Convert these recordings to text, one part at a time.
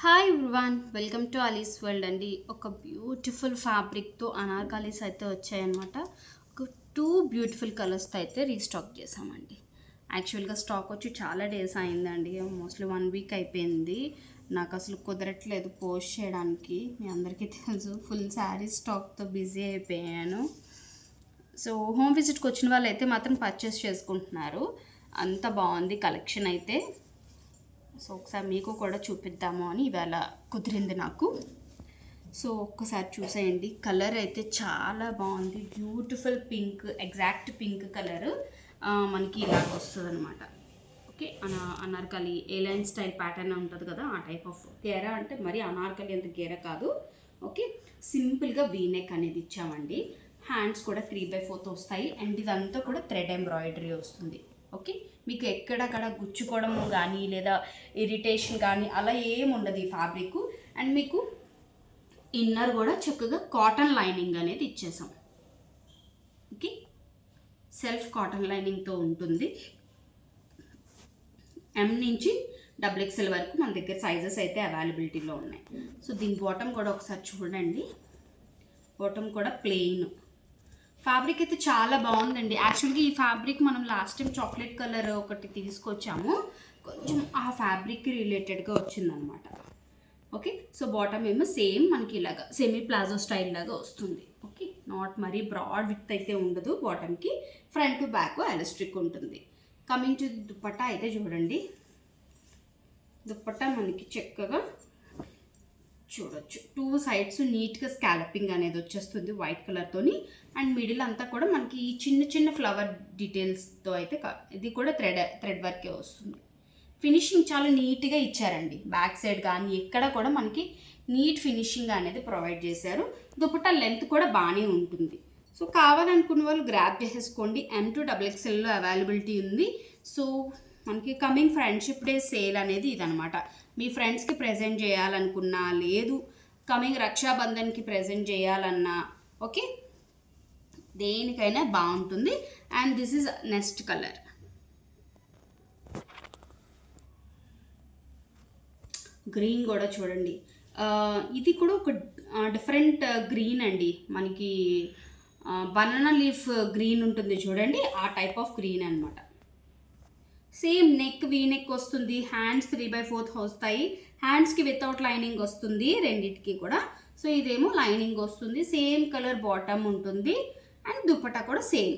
Hi everyone, welcome to Ali's world అండి. ఒక beautiful ఫ్యాబ్రిక్తో anarkalis అయితే వచ్చాయన్నమాట. ఒక 2 బ్యూటిఫుల్ కలర్స్తో అయితే రీస్టాక్ చేసామండి. యాక్చువల్గా స్టాక్ వచ్చి చాలా డేస్ అయిందండి, మోస్ట్లీ 1 వీక్ అయిపోయింది. నాకు అసలు కుదరట్లేదు పోస్ట్ చేయడానికి. మీ అందరికీ తెలుసు, ఫుల్ శారీ స్టాక్తో బిజీ అయిపోయాను. సో హోమ్ విజిట్కి వచ్చిన వాళ్ళు అయితే మాత్రం పర్చేస్ చేసుకుంటున్నారు. అంత బాగుంది కలెక్షన్ అయితే. సో ఒకసారి మీకు కూడా చూపిద్దాము అని ఇవాళ కుదిరింది నాకు. సో ఒక్కసారి చూసేయండి. కలర్ అయితే చాలా బాగుంది, beautiful pink, exact pink colour మనకి ఇలాగ వస్తుంది అనమాట. ఓకే, అనార్కలి ఏ లైన్ స్టైల్ ప్యాటర్న్ ఉంటుంది కదా, ఆ టైప్ ఆఫ్ గేరా. అంటే మరి అనార్కలి అంత గేరా కాదు. ఓకే, సింపుల్గా వీనెక్ అనేది ఇచ్చామండి. హ్యాండ్స్ కూడా 3/4 వస్తాయి. అండ్ ఇదంతా కూడా థ్రెడ్ ఎంబ్రాయిడరీ వస్తుంది. ఓకే, మీకు ఎక్కడక్కడ గుచ్చుకోవడం కానీ లేదా ఇరిటేషన్ కానీ అలా ఏమి ఉండదు ఈ ఫ్యాబ్రిక్. అండ్ మీకు ఇన్నర్ కూడా చక్కగా కాటన్ లైనింగ్ అనేది ఇచ్చేసాం. ఓకే, సెల్ఫ్ కాటన్ లైనింగ్తో ఉంటుంది. ఎం నుంచి XXL వరకు మన దగ్గర సైజెస్ అయితే అవైలబిలిటీలో ఉన్నాయి. సో దీని బాటమ్ కూడా ఒకసారి చూడండి. బాటమ్ కూడా ప్లెయిన్. ఫ్యాబ్రిక్ అయితే చాలా బాగుందండి. యాక్చువల్గా ఈ ఫ్యాబ్రిక్ మనం లాస్ట్ టైం చాక్లెట్ కలర్ ఒకటి తీసుకొచ్చాము, కొంచెం ఆ ఫ్యాబ్రిక్కి రిలేటెడ్గా వచ్చిందనమాట. ఓకే, సో బాటమ్ ఏమో సేమ్ మనకి ఇలాగా సెమీ ప్లాజో స్టైల్ లాగా వస్తుంది. ఓకే, నాట్ మరీ బ్రాడ్ విత్ అయితే ఉండదు. బాటమ్కి ఫ్రంట్ టు బ్యాక్ ఎలాస్టిక్ ఉంటుంది. కమింగ్ టు దుప్పట్టా అయితే చూడండి. దుప్పట్టా మనకి చక్కగా చూడొచ్చు, 2 సైడ్స్ నీట్గా స్కాలపింగ్ అనేది వచ్చేస్తుంది వైట్ కలర్తోని. అండ్ మిడిల్ అంతా కూడా మనకి ఈ చిన్న చిన్న ఫ్లవర్ డీటెయిల్స్తో అయితే ఇది కూడా థ్రెడ్ వర్కే వస్తుంది. ఫినిషింగ్ చాలా నీట్గా ఇచ్చారండి. బ్యాక్ సైడ్ కానీ ఎక్కడ కూడా మనకి నీట్ ఫినిషింగ్ అనేది ప్రొవైడ్ చేశారు. దుపట్టా లెంత్ కూడా బాగానే ఉంటుంది. సో కావాలనుకున్న వాళ్ళు గ్రాప్ చేసేసుకోండి. M to XXLలో అవైలబిలిటీ ఉంది. సో మనకి కమింగ్ ఫ్రెండ్షిప్ డే సేల్ అనేది ఇదనమాట. మీ ఫ్రెండ్స్కి ప్రజెంట్ చేయాలనుకున్నా, లేదు కమింగ్ రక్షాబంధన్కి ప్రజెంట్ చేయాలన్నా, ఓకే దేనికైనా బాగుంటుంది. And this is next colour. Green కూడా చూడండి. ఇది కూడా ఒక డిఫరెంట్ గ్రీన్ అండి. మనకి బనానా లీఫ్ గ్రీన్ ఉంటుంది చూడండి, ఆ టైప్ ఆఫ్ గ్రీన్ అనమాట. సేమ్ నెక్ వీనెక్ వస్తుంది. హ్యాండ్స్ 3/4 వస్తాయి. హ్యాండ్స్కి వితౌట్ లైనింగ్ వస్తుంది రెండింటికి కూడా. సో ఇదేమో లైనింగ్ వస్తుంది. సేమ్ కలర్ బాటమ్ ఉంటుంది. అండ్ దుపట్టా కూడా సేమ్.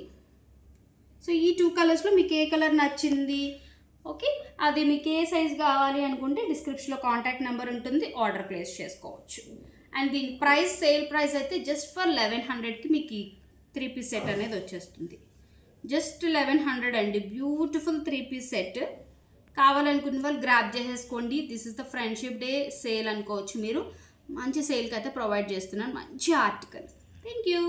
సో ఈ 2 కలర్స్లో మీకు ఏ కలర్ నచ్చింది, ఓకే అది మీకు ఏ సైజ్ కావాలి అనుకుంటే డిస్క్రిప్షన్లో కాంటాక్ట్ నెంబర్ ఉంటుంది, ఆర్డర్ ప్లేస్ చేసుకోవచ్చు. అండ్ దీని ప్రైస్, సేల్ ప్రైస్ అయితే జస్ట్ ఫర్ 1100కి మీకు 3 పీస్ సెట్ అనేది వచ్చేస్తుంది. జస్ట్ 1100 అండి. Beautiful 3 piece set. కావాలనుకున్న వాళ్ళు గ్రాప్ చేసేసుకోండి. This is the friendship day sale అనుకోవచ్చు మీరు. మంచి సేల్కి అయితే ప్రొవైడ్ చేస్తున్నాను. మంచి ఆర్టికల్. Thank you.